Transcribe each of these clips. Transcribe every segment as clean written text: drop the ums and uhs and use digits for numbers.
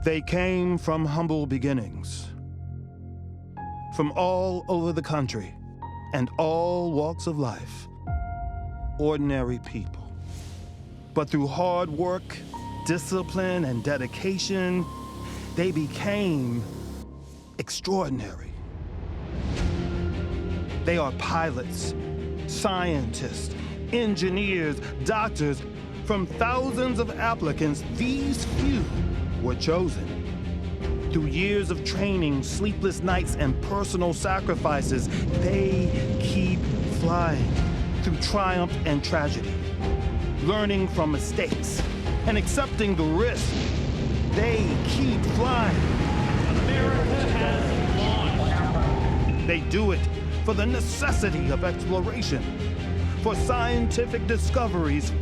They came from humble beginnings, from all over the country and all walks of life, ordinary people. But through hard work, discipline, and dedication, they became extraordinary. They are pilots, scientists, engineers, doctors. From thousands of applicants, these few were chosen. Through years of training, sleepless nights, and personal sacrifices, they keep flying through triumph and tragedy, learning from mistakes and accepting the risk. They keep flying. America has launched. They do it for the necessity of exploration, for scientific discoveries,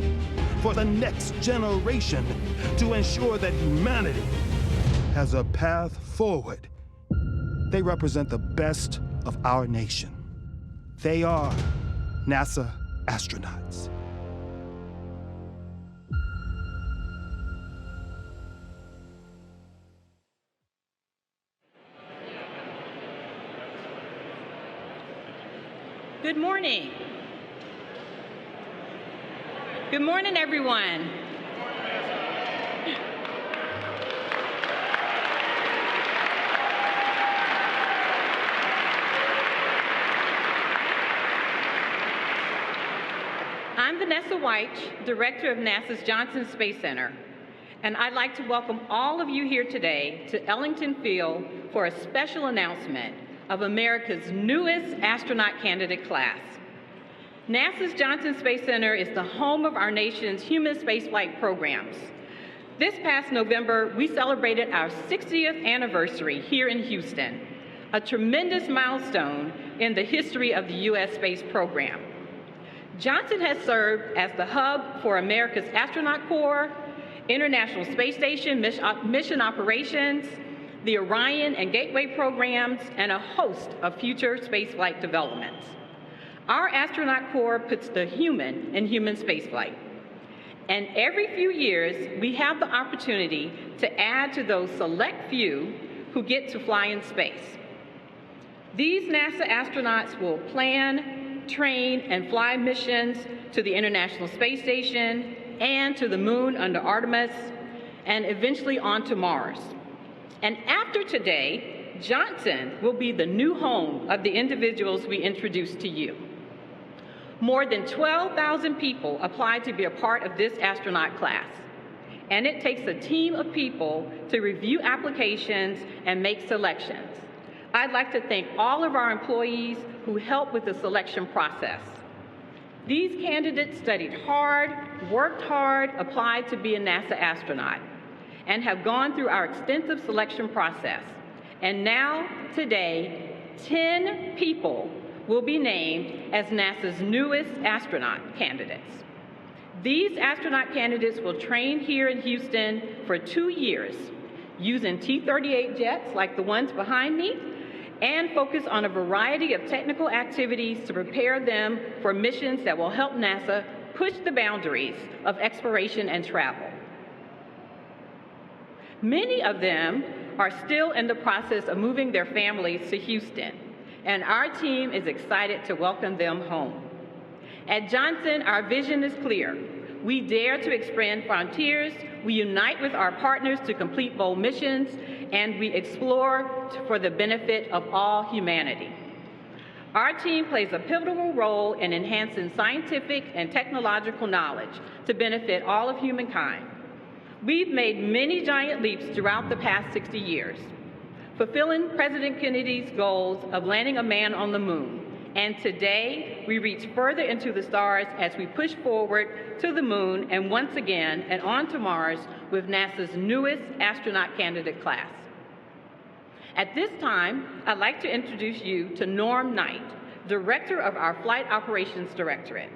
for the next generation, to ensure that humanity has a path forward. They represent the best of our nation. They are NASA astronauts. Good morning. Good morning, everyone. I'm Vanessa Wyche, Director of NASA's Johnson Space Center, and I'd like to welcome all of you here today to Ellington Field for a special announcement of America's newest astronaut candidate class. NASA's Johnson Space Center is the home of our nation's human spaceflight programs. This past November, we celebrated our 60th anniversary here in Houston, a tremendous milestone in the history of the U.S. space program. Johnson has served as the hub for America's Astronaut Corps, International Space Station mission operations, the Orion and Gateway programs, and a host of future spaceflight developments. Our Astronaut Corps puts the human in human spaceflight. And every few years, we have the opportunity to add to those select few who get to fly in space. These NASA astronauts will plan, train, and fly missions to the International Space Station and to the moon under Artemis, and eventually on to Mars. And after today, Johnson will be the new home of the individuals we introduced to you. More than 12,000 people applied to be a part of this astronaut class, and it takes a team of people to review applications and make selections. I'd like to thank all of our employees who helped with the selection process. These candidates studied hard, worked hard, applied to be a NASA astronaut, and have gone through our extensive selection process. And now, today, 10 people will be named as NASA's newest astronaut candidates. These astronaut candidates will train here in Houston for 2 years, using T-38 jets like the ones behind me, and focus on a variety of technical activities to prepare them for missions that will help NASA push the boundaries of exploration and travel. Many of them are still in the process of moving their families to Houston, and our team is excited to welcome them home. At Johnson, our vision is clear. We dare to expand frontiers, we unite with our partners to complete bold missions, and we explore for the benefit of all humanity. Our team plays a pivotal role in enhancing scientific and technological knowledge to benefit all of humankind. We've made many giant leaps throughout the past 60 years, fulfilling President Kennedy's goals of landing a man on the moon. And today, we reach further into the stars as we push forward to the moon and once again and on to Mars with NASA's newest astronaut candidate class. At this time, I'd like to introduce you to Norm Knight, Director of our Flight Operations Directorate.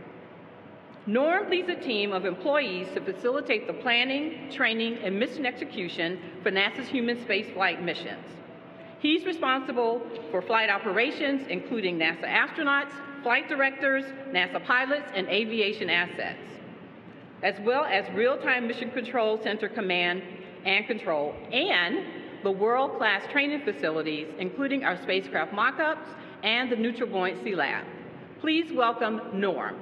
Norm leads a team of employees to facilitate the planning, training, and mission execution for NASA's human spaceflight missions. He's responsible for flight operations, including NASA astronauts, flight directors, NASA pilots, and aviation assets, as well as real-time mission control center command and control, and the world-class training facilities, including our spacecraft mock-ups and the Neutral Buoyancy Lab. Please welcome Norm.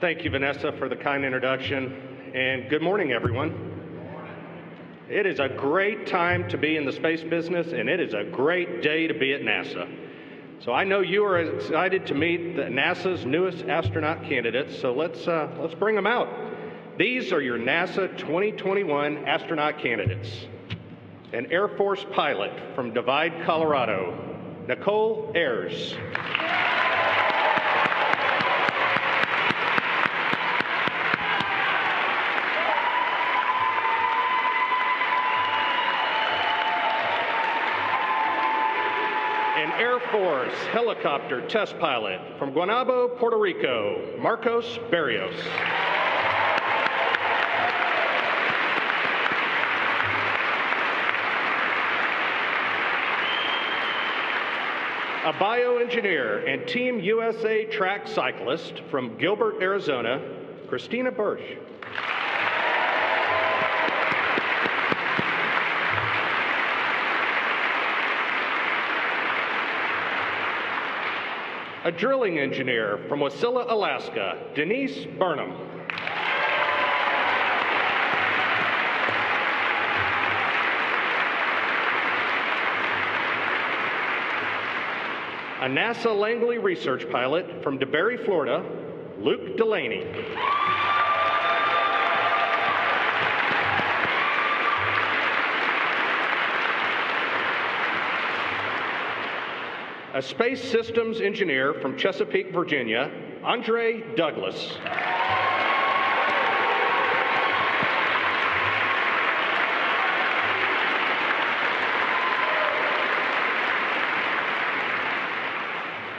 Thank you, Vanessa, for the kind introduction, and good morning, everyone. It is a great time to be in the space business, and it is a great day to be at NASA. So I know you are excited to meet NASA's newest astronaut candidates, so let's bring them out. These are your NASA 2021 astronaut candidates. An Air Force pilot from Divide, Colorado, Nicole Ayers. Air Force helicopter test pilot from Guaynabo, Puerto Rico, Marcos Barrios. A bioengineer and Team USA track cyclist from Gilbert, Arizona, Christina Bursch. A drilling engineer from Wasilla, Alaska, Denise Burnham. A NASA Langley research pilot from DeBerry, Florida, Luke Delaney. A space systems engineer from Chesapeake, Virginia, Andre Douglas.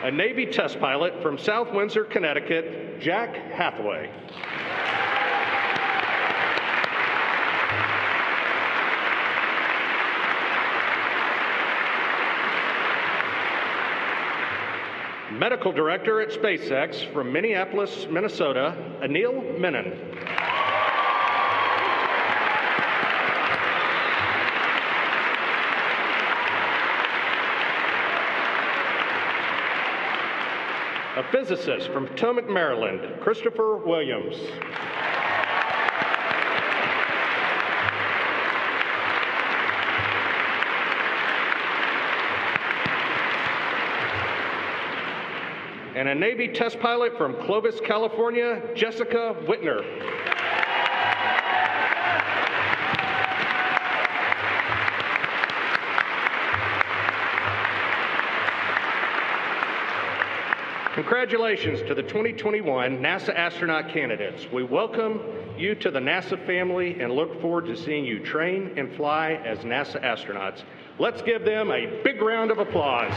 A Navy test pilot from South Windsor, Connecticut, Jack Hathaway. Medical Director at SpaceX from Minneapolis, Minnesota, Anil Menon. A physicist from Potomac, Maryland, Christopher Williams. And a Navy test pilot from Clovis, California, Jessica Whitner. Congratulations to the 2021 NASA astronaut candidates. We welcome you to the NASA family and look forward to seeing you train and fly as NASA astronauts. Let's give them a big round of applause.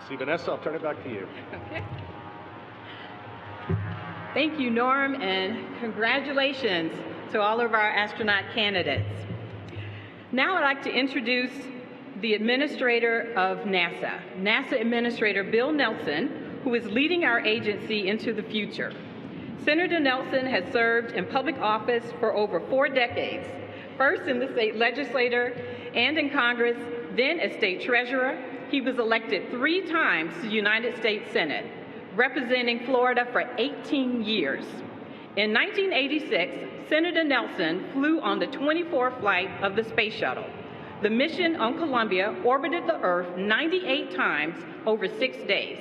See, Vanessa, I'll turn it back to you. Okay. Thank you, Norm, and congratulations to all of our astronaut candidates. Now I'd like to introduce the Administrator of NASA, NASA Administrator Bill Nelson, who is leading our agency into the future. Senator Nelson has served in public office for over 4 decades, first in the state legislature and in Congress, then as state treasurer. He was elected 3 times to the United States Senate, representing Florida for 18 years. In 1986, Senator Nelson flew on the 24th flight of the Space Shuttle. The mission on Columbia orbited the Earth 98 times over 6 days.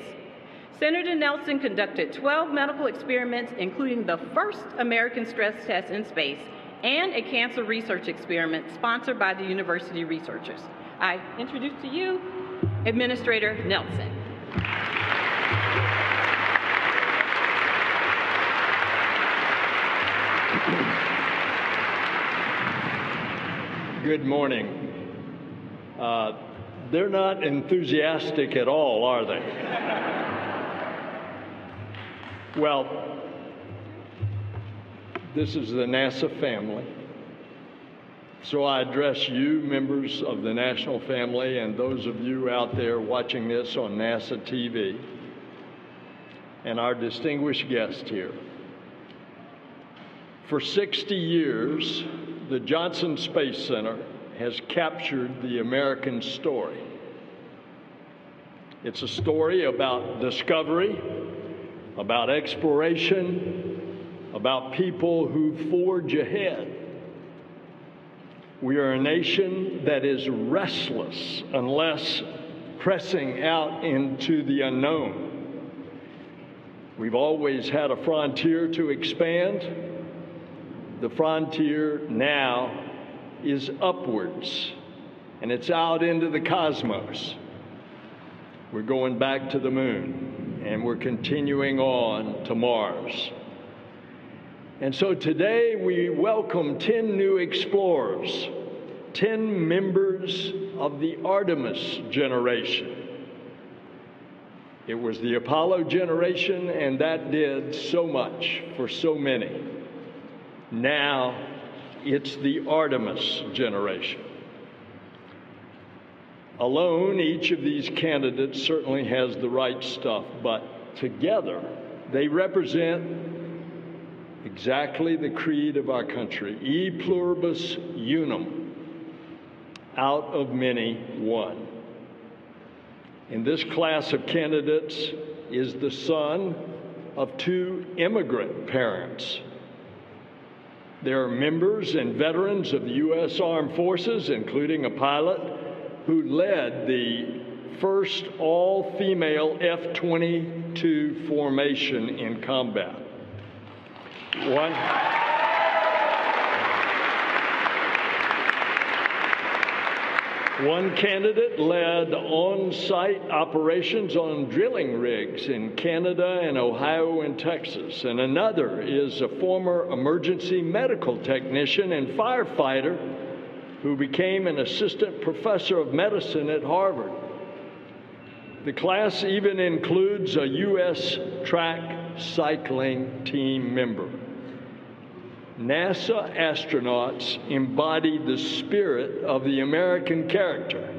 Senator Nelson conducted 12 medical experiments, including the first American stress test in space and a cancer research experiment sponsored by the university researchers. I introduce to you Administrator Nelson. Good morning. They're not enthusiastic at all, are they? Well, this is the NASA family. So I address you, members of the national family, and those of you out there watching this on NASA TV, and our distinguished guest here. For 60 years, the Johnson Space Center has captured the American story. It's a story about discovery, about exploration, about people who forge ahead. We are a nation that is restless unless pressing out into the unknown. We've always had a frontier to expand. The frontier now is upwards, and it's out into the cosmos. We're going back to the moon, and we're continuing on to Mars. And so today we welcome 10 new explorers, 10 members of the Artemis generation. It was the Apollo generation, and that did so much for so many. Now it's the Artemis generation. Alone, each of these candidates certainly has the right stuff, but together they represent exactly the creed of our country, e pluribus unum, out of many, one. In this class of candidates is the son of 2 immigrant parents. There are members and veterans of the U.S. Armed Forces, including a pilot who led the first all-female F-22 formation in combat. One candidate led on-site operations on drilling rigs in Canada and Ohio and Texas, and another is a former emergency medical technician and firefighter who became an assistant professor of medicine at Harvard. The class even includes a U.S. track cycling team member. NASA astronauts embody the spirit of the American character,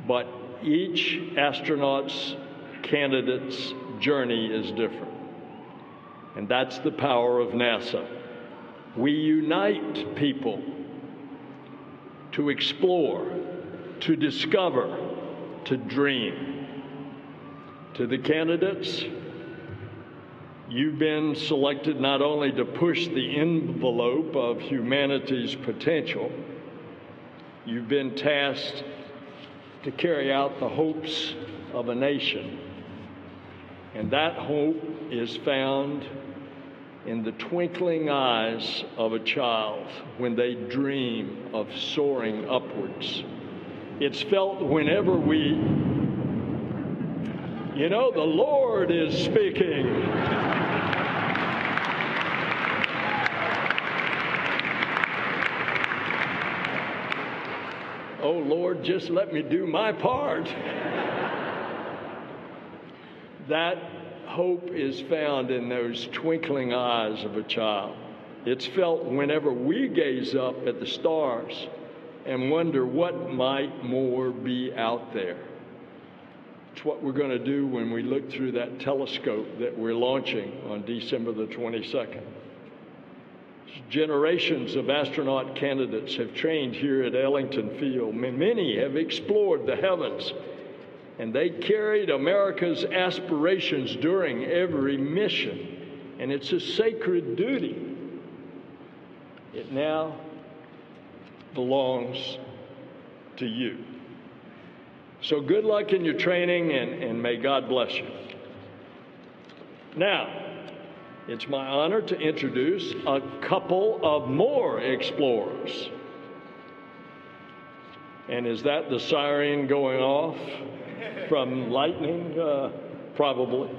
but each astronaut's candidate's journey is different. And that's the power of NASA. We unite people to explore, to discover, to dream. To the candidates, you've been selected not only to push the envelope of humanity's potential, you've been tasked to carry out the hopes of a nation. And that hope is found in the twinkling eyes of a child when they dream of soaring upwards. It's felt whenever the Lord is speaking. Oh, Lord, just let me do my part. That hope is found in those twinkling eyes of a child. It's felt whenever we gaze up at the stars and wonder what might more be out there. It's what we're going to do when we look through that telescope that we're launching on December the 22nd. Generations of astronaut candidates have trained here at Ellington Field. Many have explored the heavens, and they carried America's aspirations during every mission. And it's a sacred duty. It now belongs to you. So good luck in your training, and may God bless you. Now, it's my honor to introduce a couple of more explorers. And is that the siren going off from lightning? Probably.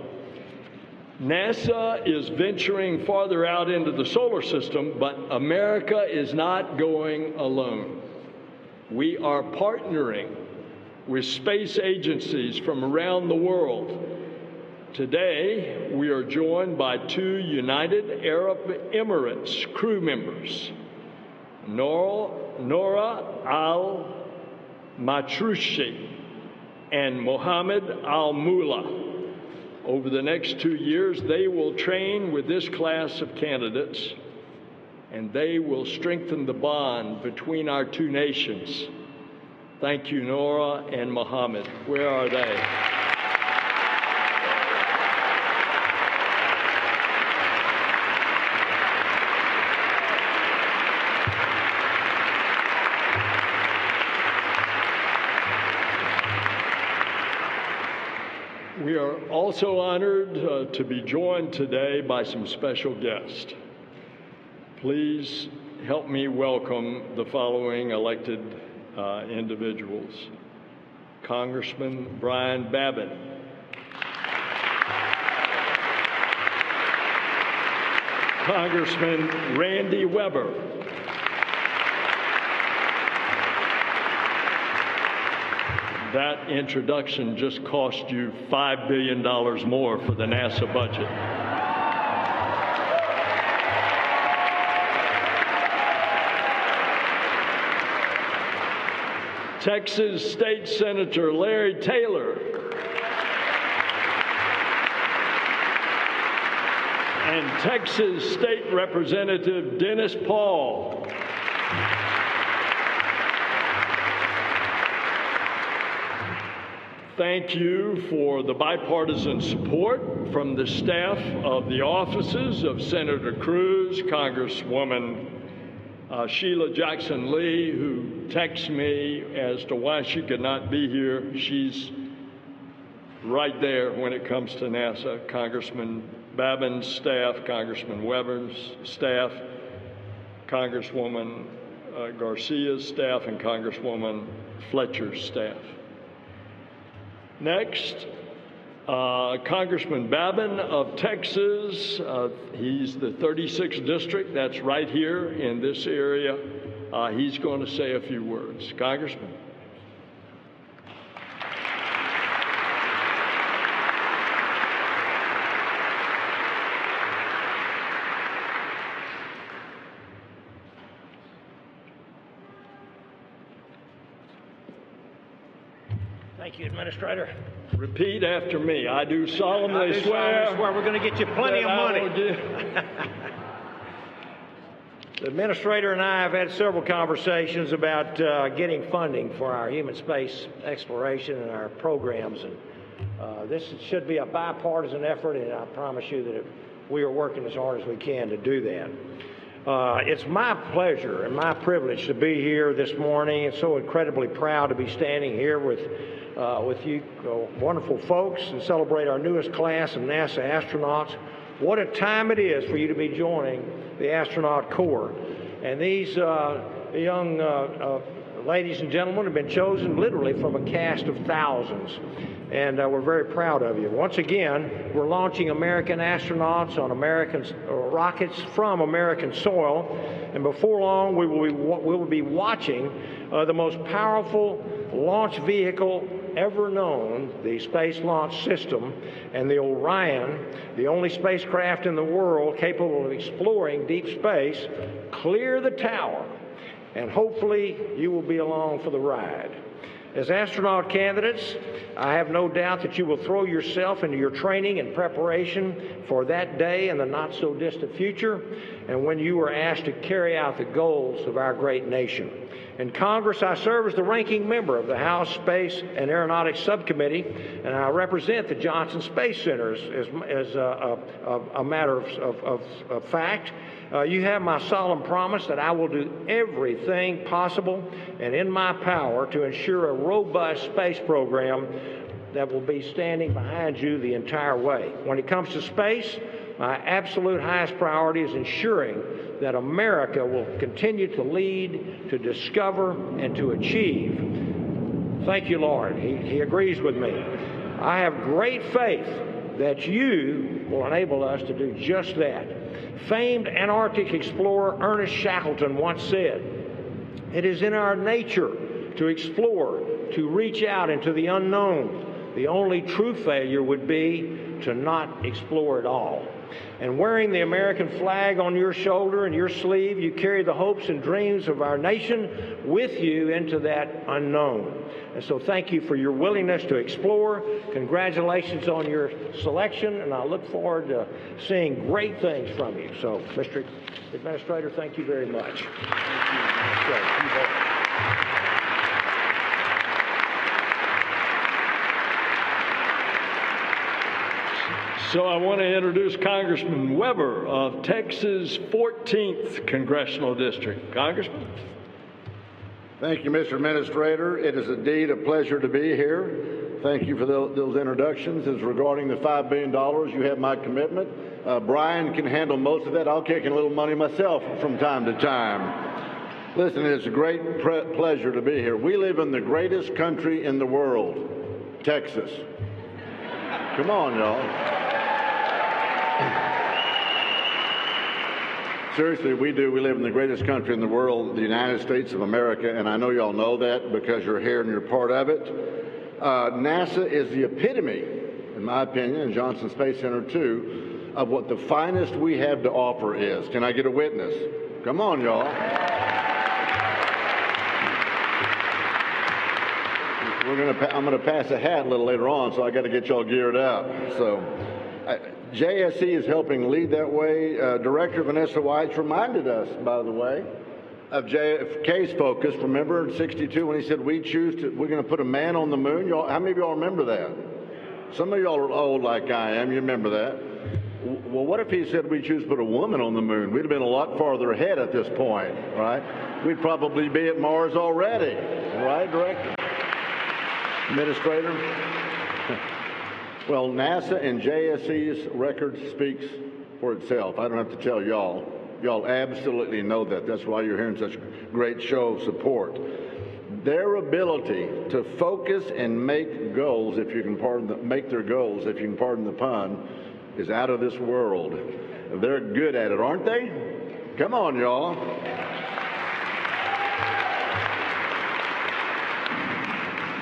NASA is venturing farther out into the solar system, but America is not going alone. we are partnering with space agencies from around the world. Today, we are joined by 2 United Arab Emirates crew members, Nora Al-Matrushi and Mohammed Al-Mula. Over the next 2 years, they will train with this class of candidates, and they will strengthen the bond between our 2 nations. Thank you, Nora and Mohammed. Where are they? We are also honored to be joined today by some special guests. Please help me welcome the following elected individuals. Congressman Brian Babin. Congressman Randy Weber. That introduction just cost you $5 billion more for the NASA budget. Texas State Senator Larry Taylor. And Texas State Representative Dennis Paul. Thank you for the bipartisan support from the staff of the offices of Senator Cruz, Congresswoman Sheila Jackson Lee, who texted me as to why she could not be here. She's right there when it comes to NASA. Congressman Babin's staff, Congressman Weber's staff, Congresswoman Garcia's staff, and Congresswoman Fletcher's staff. Next, Congressman Babin of Texas. He's the 36th district. That's right here in this area. He's going to say a few words. Congressman. Thank you, Administrator. Repeat after me. I do solemnly swear. We're going to get you plenty of money. The Administrator and I have had several conversations about getting funding for our human space exploration and our programs. And this should be a bipartisan effort, and I promise you that we are working as hard as we can to do that. It's my pleasure and my privilege to be here this morning, and so incredibly proud to be standing here with you wonderful folks and celebrate our newest class of NASA astronauts. What a time it is for you to be joining the astronaut corps. And these young ladies and gentlemen have been chosen literally from a cast of thousands. And we're very proud of you. Once again, we're launching American astronauts on American rockets from American soil. And before long, we will be watching the most powerful launch vehicle ever known, the Space Launch System, and the Orion, the only spacecraft in the world capable of exploring deep space, clear the tower. And hopefully you will be along for the ride. As astronaut candidates, I have no doubt that you will throw yourself into your training and preparation for that day in the not-so-distant future, and when you are asked to carry out the goals of our great nation. In Congress, I serve as the ranking member of the House Space and Aeronautics Subcommittee, and I represent the Johnson Space Center as a matter of fact. You have my solemn promise that I will do everything possible and in my power to ensure a robust space program that will be standing behind you the entire way. When it comes to space, my absolute highest priority is ensuring that America will continue to lead, to discover, and to achieve. Thank you, Lord. He agrees with me. I have great faith that you will enable us to do just that. Famed Antarctic explorer Ernest Shackleton once said, "It is in our nature to explore, to reach out into the unknown. The only true failure would be to not explore at all. And wearing the American flag on your shoulder and your sleeve, you carry the hopes and dreams of our nation with you into that unknown. And so thank you for your willingness to explore. Congratulations on your selection, and I look forward to seeing great things from you. So, Mr. Administrator, thank you very much. So I want to introduce Congressman Weber of Texas' 14th Congressional District. Congressman. Thank you, Mr. Administrator. It is indeed a pleasure to be here. Thank you for those introductions. As regarding the $5 billion, you have my commitment. Brian can handle most of that. I'll kick in a little money myself from time to time. Listen, it's a great pleasure to be here. We live in the greatest country in the world, Texas. Come on, y'all. Seriously, we do. We live in the greatest country in the world, the United States of America, and I know y'all know that because you're here and you're part of it. NASA is the epitome, in my opinion, and Johnson Space Center too, of what the finest we have to offer is. Can I get a witness? Come on, y'all. I'm going to pass a hat a little later on, so I got to get y'all geared up. So. JSC is helping lead that way. Director Vanessa Wyche reminded us, by the way, of JFK's focus. Remember in '62 when he said we're going to put a man on the moon? Y'all, how many of y'all remember that? Some of y'all are old like I am. You remember that? Well, what if he said we choose to put a woman on the moon? We'd have been a lot farther ahead at this point, right? We'd probably be at Mars already, right, Director? Administrator? Well, NASA and JSC's record speaks for itself. I don't have to tell y'all. Y'all absolutely know that. That's why you're hearing such a great show of support. Their ability to focus and make goals, if you can make their goals, if you can pardon the pun, is out of this world. They're good at it, aren't they? Come on, y'all.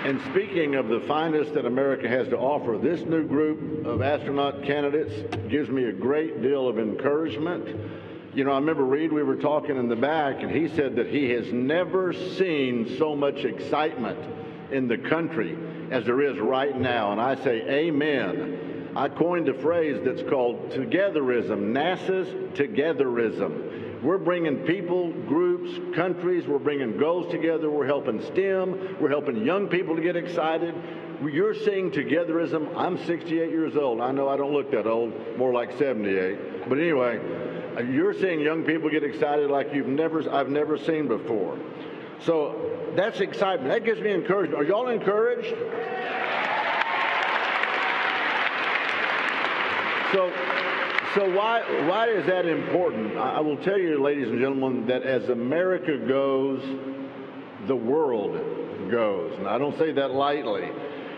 And speaking of the finest that America has to offer, this new group of astronaut candidates gives me a great deal of encouragement. You know, I remember, Reid, we were talking in the back, and he said that he has never seen so much excitement in the country as there is right now. And I say amen. I coined a phrase that's called togetherism, NASA's togetherism. We're bringing people, groups, countries, we're bringing goals together, we're helping STEM, we're helping young people to get excited. You're seeing togetherism. I'm 68 years old. I know I don't look that old, more like 78. But anyway, you're seeing young people get excited like I've never seen before. So that's excitement. That gives me encouragement. Are y'all encouraged? So why is that important? I will tell you, ladies and gentlemen, that as America goes, the world goes. And I don't say that lightly.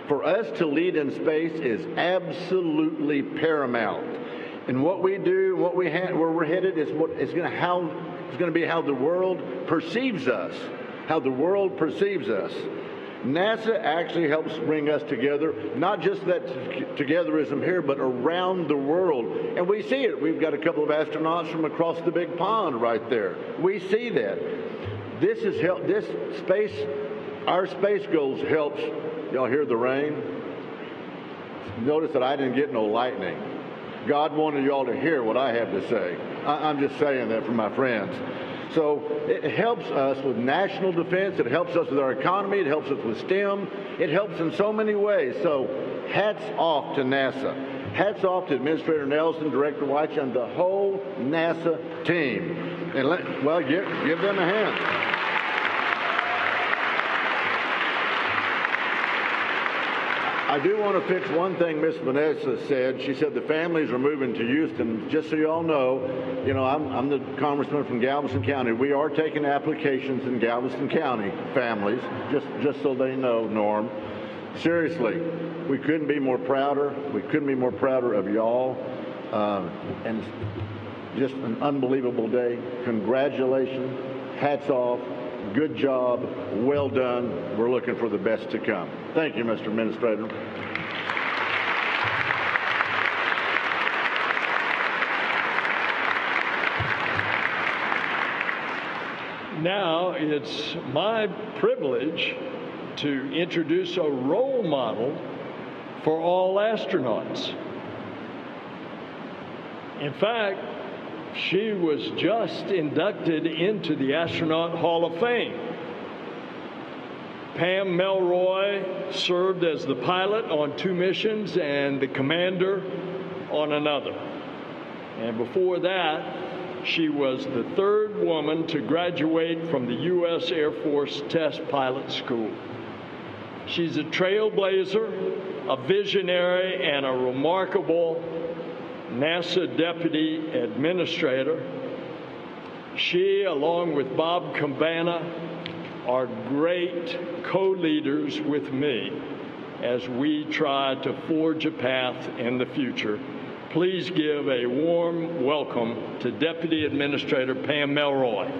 For us to lead in space is absolutely paramount. And what we do, where we're headed, is going to be how the world perceives us. How the world perceives us. NASA actually helps bring us together, not just that togetherism here, but around the world. And we see it. We've got a couple of astronauts from across the big pond right there. We see that. Our space goals helps. Y'all hear the rain? Notice that I didn't get no lightning. God wanted y'all to hear what I have to say. I'm just saying that for my friends. So it helps us with national defense. It helps us with our economy. It helps us with STEM. It helps in so many ways. So hats off to NASA. Hats off to Administrator Nelson, Director Wyche, and the whole NASA team. And give them a hand. I do want to fix one thing Miss Vanessa said. She said the families are moving to Houston. Just so you all know, I'm the congressman from Galveston County. We are taking applications in Galveston County, families, just so they know, Norm. Seriously, we couldn't be more prouder. We couldn't be more prouder of y'all. And just an unbelievable day. Congratulations. Hats off. Good job. Well done. We're looking for the best to come. Thank you, Mr. Administrator. Now it's my privilege to introduce a role model for all astronauts. In fact, she was just inducted into the Astronaut Hall of Fame. Pam Melroy served as the pilot on 2 missions and the commander on another. And before that, she was the 3rd woman to graduate from the U.S. Air Force Test Pilot School. She's a trailblazer, a visionary, and a remarkable NASA Deputy Administrator. She, along with Bob Caban, are great co-leaders with me as we try to forge a path in the future. Please give a warm welcome to Deputy Administrator Pam Melroy.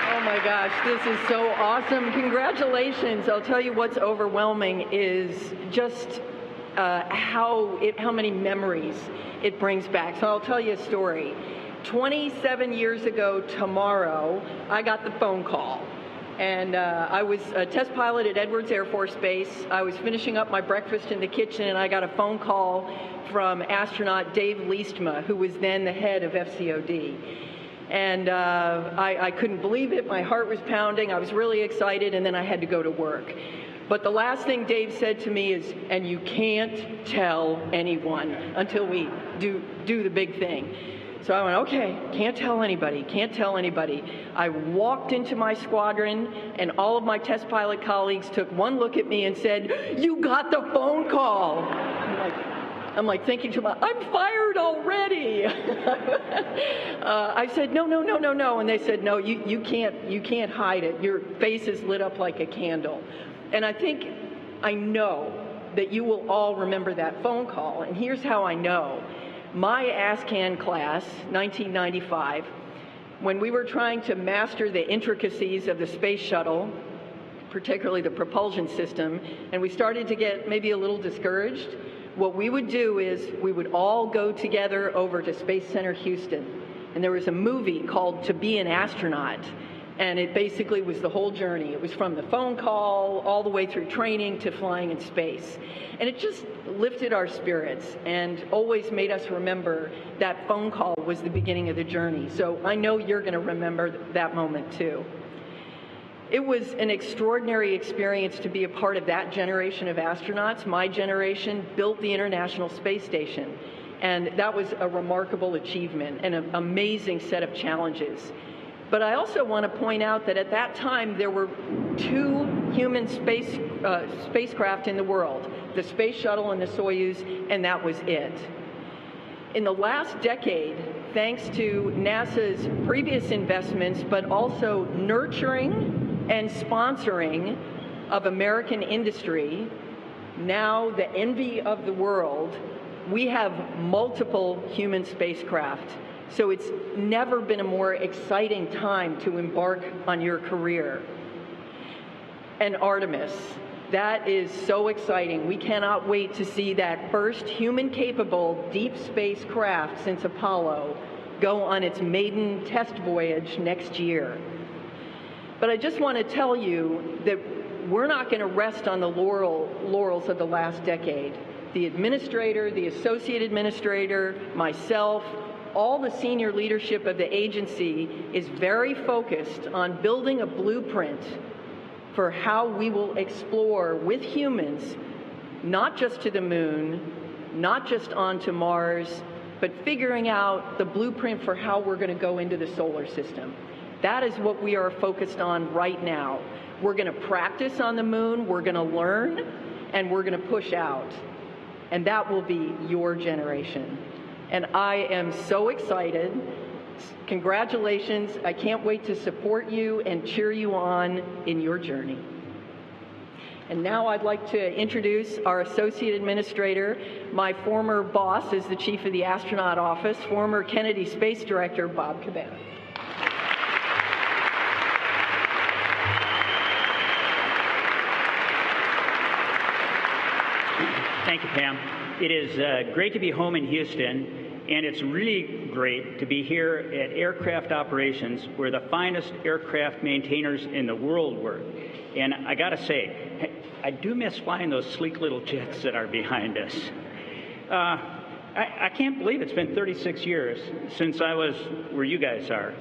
Oh my gosh, this is so awesome. Congratulations. I'll tell you what's overwhelming is just how many memories it brings back. So I'll tell you a story. 27 years ago tomorrow, I got the phone call. And I was a test pilot at Edwards Air Force Base. I was finishing up my breakfast in the kitchen, and I got a phone call from astronaut Dave Leestma, who was then the head of FCOD. And I couldn't believe it. My heart was pounding. I was really excited, and then I had to go to work. But the last thing Dave said to me is, and you can't tell anyone until we do the big thing. So I went, okay, can't tell anybody. I walked into my squadron, and all of my test pilot colleagues took one look at me and said, you got the phone call. I'm like thinking to myself, I'm fired already. I said, no. And they said, no, you can't hide it. Your face is lit up like a candle. And I know that you will all remember that phone call. And here's how I know. My ASCAN class, 1995, when we were trying to master the intricacies of the space shuttle, particularly the propulsion system, and we started to get maybe a little discouraged, what we would do is we would all go together over to Space Center Houston. And there was a movie called To Be an Astronaut. And it basically was the whole journey. It was from the phone call all the way through training to flying in space. And it just lifted our spirits and always made us remember that phone call was the beginning of the journey. So I know you're going to remember that moment too. It was an extraordinary experience to be a part of that generation of astronauts. My generation built the International Space Station. And that was a remarkable achievement and an amazing set of challenges. But I also want to point out that at that time there were 2 human spacecraft in the world, the Space Shuttle and the Soyuz, and that was it. In the last decade, thanks to NASA's previous investments, but also nurturing and sponsoring of American industry, now the envy of the world, we have multiple human spacecraft. So it's never been a more exciting time to embark on your career. And Artemis, that is so exciting. We cannot wait to see that first human-capable deep space craft since Apollo go on its maiden test voyage next year. But I just want to tell you that we're not going to rest on the laurels of the last decade. The administrator, the associate administrator, myself, all the senior leadership of the agency is very focused on building a blueprint for how we will explore with humans, not just to the moon, not just onto Mars, but figuring out the blueprint for how we're going to go into the solar system. That is what we are focused on right now. We're going to practice on the moon, we're going to learn, and we're going to push out. And that will be your generation. And I am so excited. Congratulations. I can't wait to support you and cheer you on in your journey. And now I'd like to introduce our Associate Administrator. My former boss is the Chief of the Astronaut Office, former Kennedy Space Director, Bob Caban. Thank you, Pam. It is great to be home in Houston. And it's really great to be here at Aircraft Operations, where the finest aircraft maintainers in the world work. And I gotta say, I do miss flying those sleek little jets that are behind us. I can't believe it's been 36 years since I was where you guys are.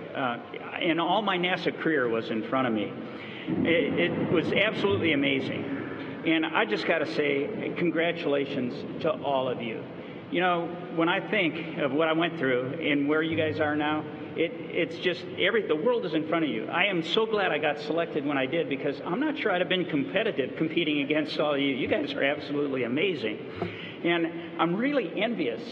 And all my NASA career was in front of me. It was absolutely amazing. And I just gotta say, congratulations to all of you. You know, when I think of what I went through and where you guys are now, it's just the world is in front of you. I am so glad I got selected when I did, because I'm not sure I'd have been competitive competing against all of you. You guys are absolutely amazing. And I'm really envious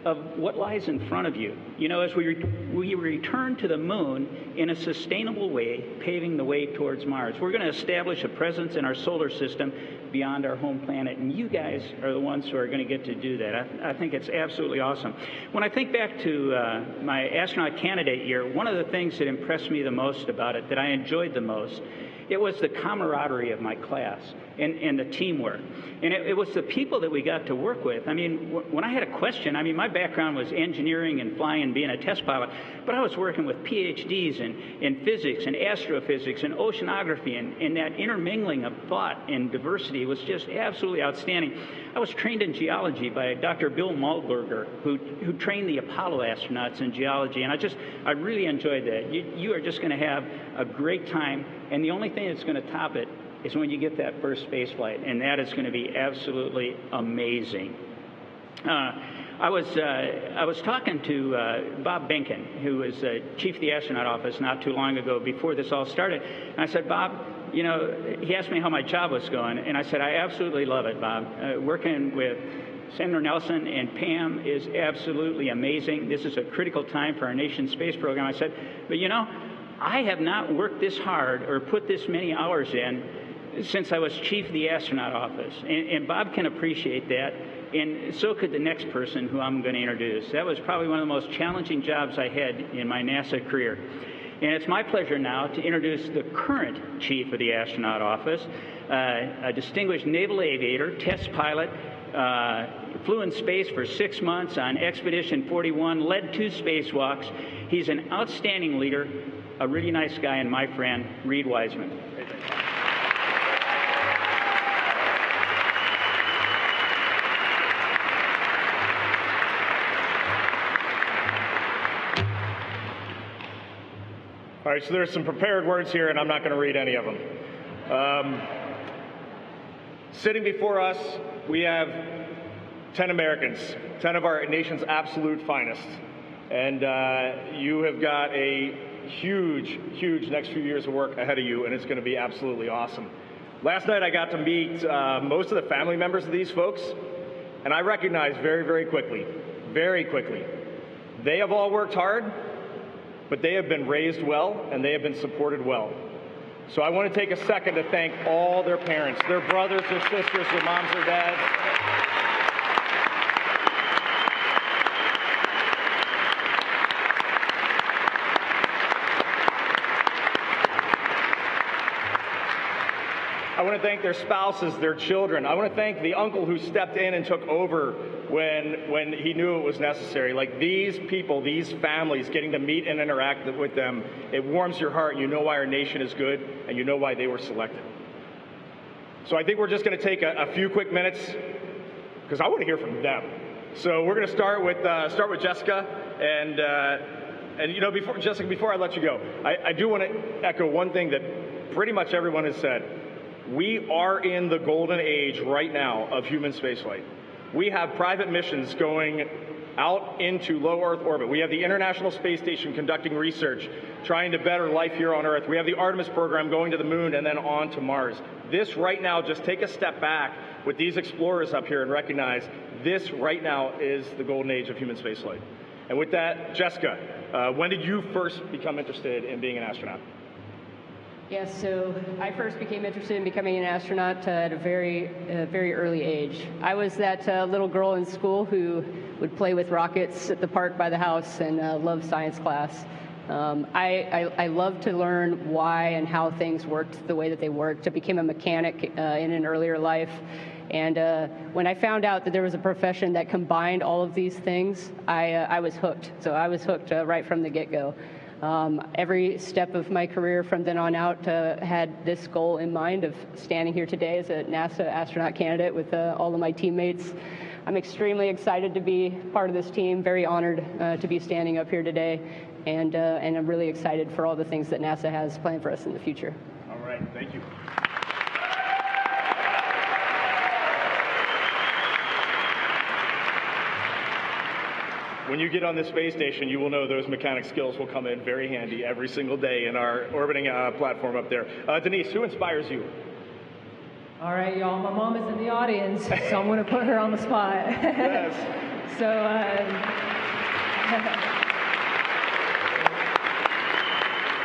of what lies in front of you. You know, as we return to the moon in a sustainable way, paving the way towards Mars. We're going to establish a presence in our solar system beyond our home planet, and you guys are the ones who are going to get to do that. I think it's absolutely awesome. When I think back to my astronaut candidate year, one of the things that impressed me the most about it, that I enjoyed the most, it was the camaraderie of my class and the teamwork. And it was the people that we got to work with. I mean, when I had a question, I mean, my background was engineering and flying and being a test pilot, but I was working with PhDs in physics and astrophysics and oceanography, and that intermingling of thought and diversity was just absolutely outstanding. I was trained in geology by Dr. Bill Maltberger, who trained the Apollo astronauts in geology, and I really enjoyed that. You are just going to have a great time, and the only thing that's going to top it is when you get that first space flight, and that is going to be absolutely amazing. I was talking to Bob Benkin, who was Chief of the Astronaut Office not too long ago before this all started, and I said, Bob, you know, he asked me how my job was going, and I said, I absolutely love it, Bob. Working with Senator Nelson and Pam is absolutely amazing. This is a critical time for our nation's space program. I said, but you know, I have not worked this hard or put this many hours in since I was Chief of the Astronaut Office. And Bob can appreciate that, and so could the next person who I'm going to introduce. That was probably one of the most challenging jobs I had in my NASA career. And it's my pleasure now to introduce the current Chief of the Astronaut Office, a distinguished naval aviator, test pilot, flew in space for 6 months on Expedition 41, led 2 spacewalks. He's an outstanding leader, a really nice guy, and my friend, Reid Wiseman. All right, so there's some prepared words here, and I'm not going to read any of them. Sitting before us, we have 10 Americans, 10 of our nation's absolute finest. And you have got a huge, huge next few years of work ahead of you, and it's going to be absolutely awesome. Last night, I got to meet most of the family members of these folks, and I recognized very quickly, they have all worked hard, but they have been raised well, and they have been supported well. So I want to take a second to thank all their parents, their brothers, their sisters, their moms, their dads. I want to thank their spouses, their children. I want to thank the uncle who stepped in and took over when he knew it was necessary. Like these people, these families, getting to meet and interact with them, it warms your heart. You know why our nation is good, and you know why they were selected. So I think we're just going to take a few quick minutes, because I want to hear from them. So we're going to start with Jessica, and you know, before I let you go, I do want to echo one thing that pretty much everyone has said. We are in the golden age right now of human spaceflight. We have private missions going out into low Earth orbit. We have the International Space Station conducting research, trying to better life here on Earth. We have the Artemis program going to the moon and then on to Mars. This right now, just take a step back with these explorers up here and recognize this right now is the golden age of human spaceflight. And with that, Jessica, when did you first become interested in being an astronaut? Yes, so I first became interested in becoming an astronaut at a very early age. I was that little girl in school who would play with rockets at the park by the house and loved science class. I love to learn why and how things worked the way that they worked. I became a mechanic in an earlier life. And when I found out that there was a profession that combined all of these things, I was hooked. So I was hooked right from the get-go. Every step of my career from then on out had this goal in mind of standing here today as a NASA astronaut candidate with all of my teammates. I'm extremely excited to be part of this team, very honored to be standing up here today, and I'm really excited for all the things that NASA has planned for us in the future. All right, thank you. When you get on the space station, you will know those mechanic skills will come in very handy every single day in our orbiting platform up there. Denise, who inspires you? All right, y'all. My mom is in the audience, so I'm going to put her on the spot. Yes.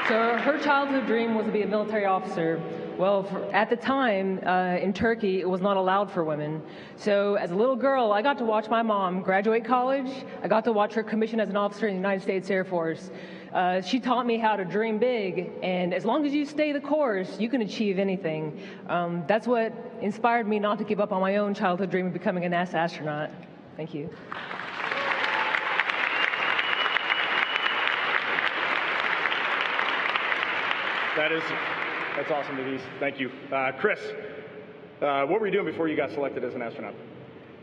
So her childhood dream was to be a military officer. Well, at the time in Turkey, it was not allowed for women. So as a little girl, I got to watch my mom graduate college. I got to watch her commission as an officer in the United States Air Force. She taught me how to dream big, and as long as you stay the course, you can achieve anything. That's what inspired me not to give up on my own childhood dream of becoming a NASA astronaut. Thank you. That's awesome, Denise. Thank you. Chris, what were you doing before you got selected as an astronaut?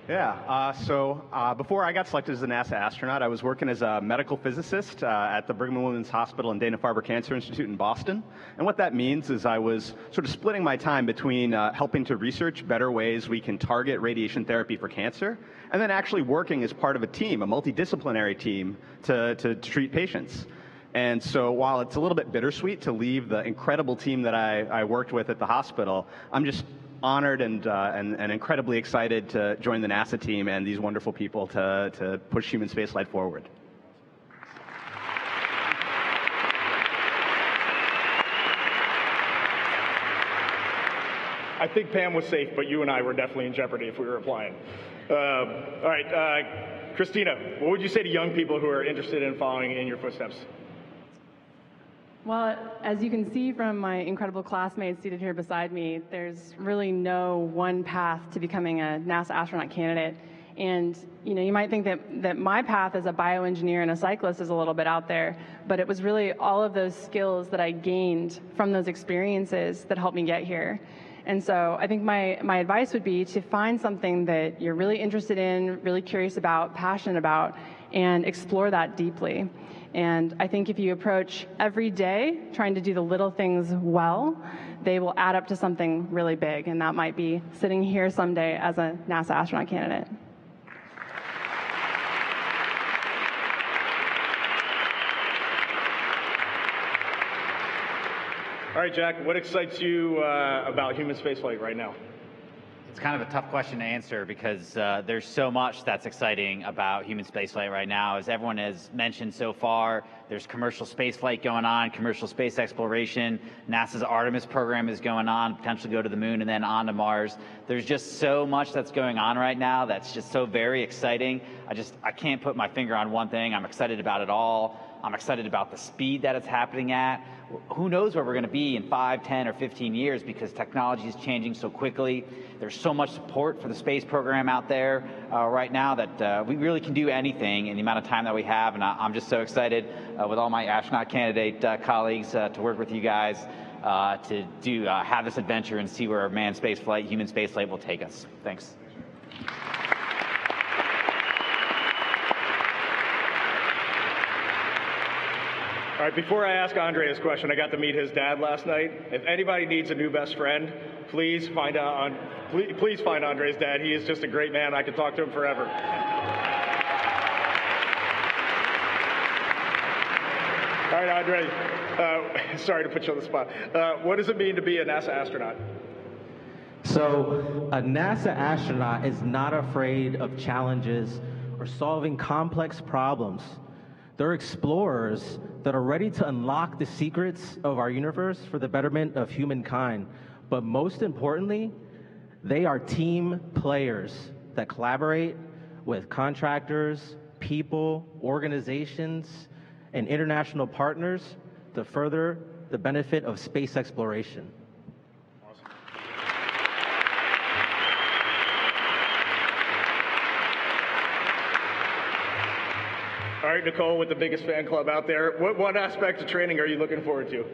Yeah, so before I got selected as a NASA astronaut, I was working as a medical physicist at the Brigham and Women's Hospital and Dana-Farber Cancer Institute in Boston. And what that means is I was sort of splitting my time between helping to research better ways we can target radiation therapy for cancer, and then actually working as part of a team, a multidisciplinary team, to treat patients. And so while it's a little bit bittersweet to leave the incredible team that I worked with at the hospital, I'm just honored and incredibly excited to join the NASA team and these wonderful people to push human spaceflight forward. I think Pam was safe, but you and I were definitely in jeopardy if we were applying. All right, Christina, what would you say to young people who are interested in following in your footsteps? Well, as you can see from my incredible classmates seated here beside me, there's really no one path to becoming a NASA astronaut candidate. And you might think that my path as a bioengineer and a cyclist is a little bit out there, but it was really all of those skills that I gained from those experiences that helped me get here. And so I think my advice would be to find something that you're really interested in, really curious about, passionate about, and explore that deeply. And I think if you approach every day trying to do the little things well, they will add up to something really big. And that might be sitting here someday as a NASA astronaut candidate. All right, Jack, what excites you about human spaceflight right now? It's kind of a tough question to answer because there's so much that's exciting about human spaceflight right now. As everyone has mentioned so far, there's commercial spaceflight going on, commercial space exploration. NASA's Artemis program is going on, potentially go to the moon and then on to Mars. There's just so much that's going on right now that's just so very exciting. I can't put my finger on one thing. I'm excited about it all. I'm excited about the speed that it's happening at. Who knows where we're going to be in 5, 10, or 15 years because technology is changing so quickly. There's so much support for the space program out there right now that we really can do anything in the amount of time that we have. And I'm just so excited with all my astronaut candidate colleagues to work with you guys to have this adventure and see where manned spaceflight, human spaceflight will take us. Thanks. All right, before I ask Andre his question, I got to meet his dad last night. If anybody needs a new best friend, please find Andre's dad. He is just a great man. I could talk to him forever. All right, Andre, sorry to put you on the spot. What does it mean to be a NASA astronaut? So, a NASA astronaut is not afraid of challenges or solving complex problems. They're explorers that are ready to unlock the secrets of our universe for the betterment of humankind. But most importantly, they are team players that collaborate with contractors, people, organizations, and international partners to further the benefit of space exploration. All right, Nicole, with the biggest fan club out there, what aspect of training are you looking forward to?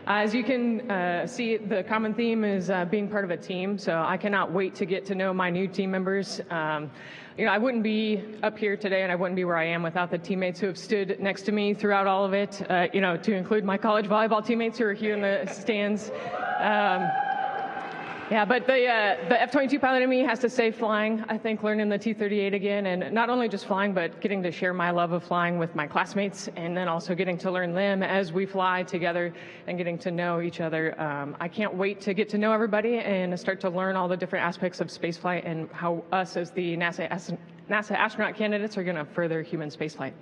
As you can see, the common theme is being part of a team, so I cannot wait to get to know my new team members. I wouldn't be up here today and I wouldn't be where I am without the teammates who have stood next to me throughout all of it, to include my college volleyball teammates who are here in the stands. But the F-22 pilot in me has to say flying. I think learning the T-38 again, and not only just flying, but getting to share my love of flying with my classmates, and then also getting to learn them as we fly together and getting to know each other. I can't wait to get to know everybody and start to learn all the different aspects of spaceflight and how us as the NASA astronaut candidates are going to further human spaceflight.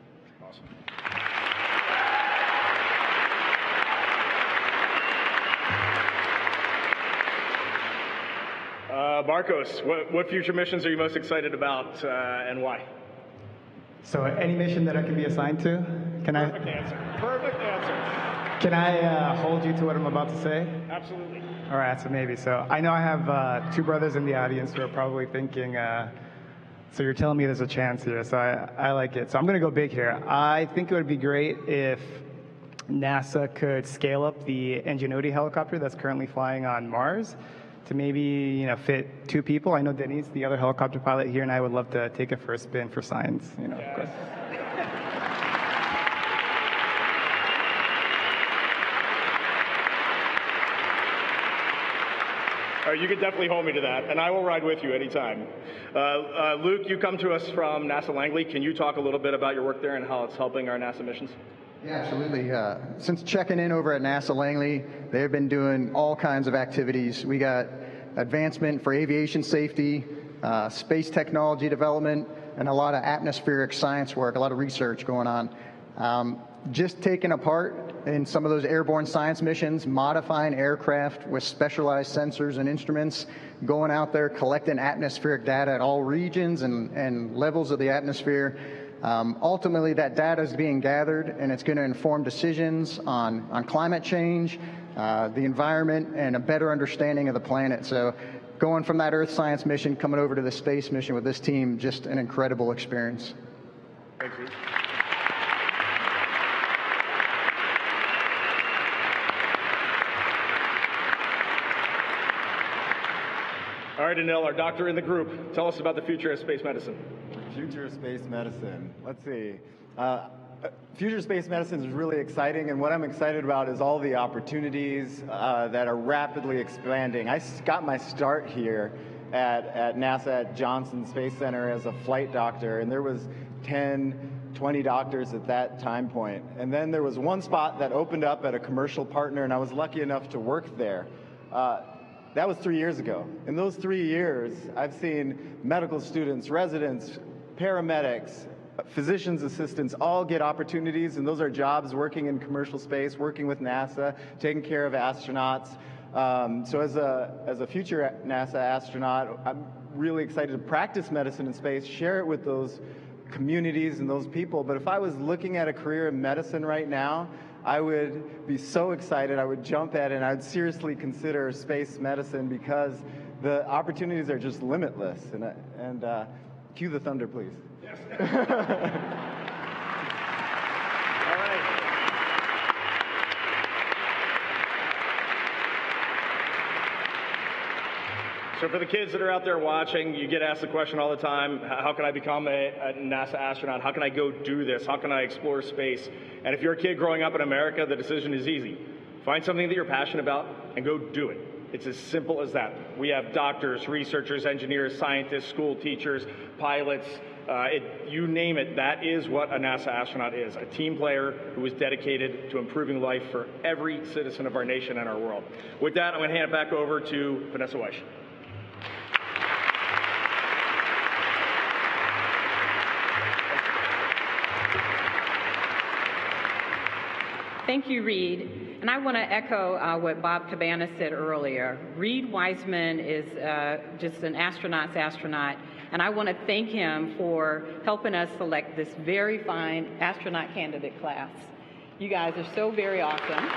Marcos, what future missions are you most excited about and why? So any mission that I can be assigned to, Perfect answer. Can I hold you to what I'm about to say? Absolutely. All right, so maybe. So I know I have two brothers in the audience who are probably thinking, so you're telling me there's a chance here, so I like it. So I'm going to go big here. I think it would be great if NASA could scale up the Ingenuity helicopter that's currently flying on Mars to maybe, fit 2 people. I know Denise, the other helicopter pilot here, and I would love to take it for a spin for science, Of course. All right, you can definitely hold me to that, and I will ride with you anytime. Luke, you come to us from NASA Langley. Can you talk a little bit about your work there and how it's helping our NASA missions? Yeah, absolutely. Since checking in over at NASA Langley, they've been doing all kinds of activities. We got advancement for aviation safety, space technology development, and a lot of atmospheric science work, a lot of research going on. Just taking a part in some of those airborne science missions, modifying aircraft with specialized sensors and instruments, going out there collecting atmospheric data at all regions and levels of the atmosphere. Ultimately, that data is being gathered, and it's going to inform decisions on climate change, the environment, and a better understanding of the planet. So going from that Earth science mission, coming over to the space mission with this team, just an incredible experience. Thank you. All right, Anil, our doctor in the group, tell us about the future of space medicine. Future of space medicine. Let's see. Future space medicine is really exciting, and what I'm excited about is all the opportunities that are rapidly expanding. I got my start here at NASA at Johnson Space Center as a flight doctor, and there was 10, 20 doctors at that time point. And then there was one spot that opened up at a commercial partner, and I was lucky enough to work there. That was 3 years ago. In those 3 years, I've seen medical students, residents, paramedics, physician's assistants all get opportunities, and those are jobs working in commercial space, working with NASA, taking care of astronauts. So as a future NASA astronaut, I'm really excited to practice medicine in space, share it with those communities and those people. But if I was looking at a career in medicine right now, I would be so excited, I would jump at it, and I would seriously consider space medicine because the opportunities are just limitless. And cue the thunder, please. Yes. All right. So for the kids that are out there watching, you get asked the question all the time, how can I become a NASA astronaut? How can I go do this? How can I explore space? And if you're a kid growing up in America, the decision is easy. Find something that you're passionate about and go do it. It's as simple as that. We have doctors, researchers, engineers, scientists, school teachers, pilots, you name it. That is what a NASA astronaut is, a team player who is dedicated to improving life for every citizen of our nation and our world. With that, I'm going to hand it back over to Vanessa Wyche. Thank you, Reid. And I want to echo what Bob Caban said earlier. Reid Wiseman is just an astronaut's astronaut, and I want to thank him for helping us select this very fine astronaut candidate class. You guys are so very awesome.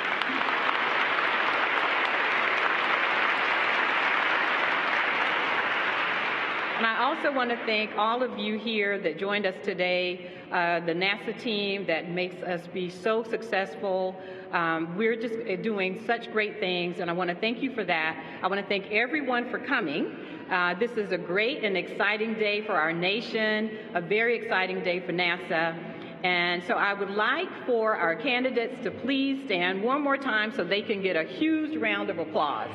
And I also want to thank all of you here that joined us today, the NASA team that makes us be so successful. We're just doing such great things, and I want to thank you for that. I want to thank everyone for coming. This is a great and exciting day for our nation, a very exciting day for NASA. And so I would like for our candidates to please stand one more time so they can get a huge round of applause.